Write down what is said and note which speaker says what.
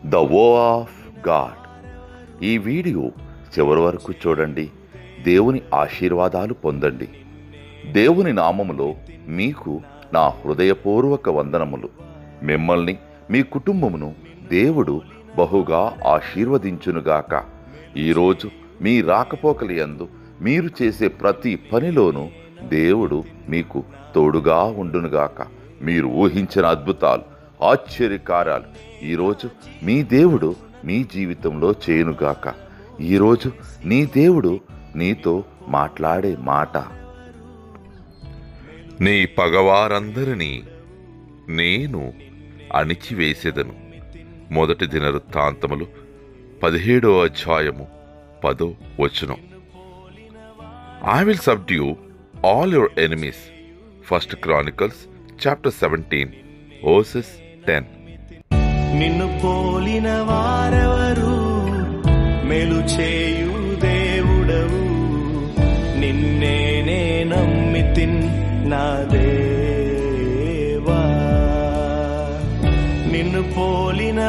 Speaker 1: The వో of God. ఈ video చివరి వరకు చూడండి. దేవుని ఆశీర్వాదాలు పొందండి. దేవుని నామములో మీకు నా హృదయపూర్వక వందనములు. మిమ్మల్ని, మీ కుటుంబమును దేవుడు బహుగా ఆశీర్వదించునుగాక. ఈరోజు మీ రాకపోకల యందు మీరు చేసే ప్రతి పనిలోనూ దేవుడు మీకు తోడుగా ఉండునుగాక. మీరు ఊహించిన అద్భుతాలు, ఆశ్చర్యకార్యాలు ఈరోజు మీ దేవుడు మీ జీవితంలో చేయునుగాక. ఈరోజు నీ దేవుడు నీతో మాట్లాడే మాట: నీ పగవారందరినీ నేను అణిచివేసేదను. మొదటి దినవృత్తాంతములు 17వ అధ్యాయము 10వ వచనం. I will subdue all your enemies. 1 Chronicles chapter 17 verses 10.
Speaker 2: నిన్ను పోలిన వారెవరు? మేలు చేయు దేవుడవు, నిన్నే నే నమ్మితిన్ నా దేవా. నిన్ను పోలిన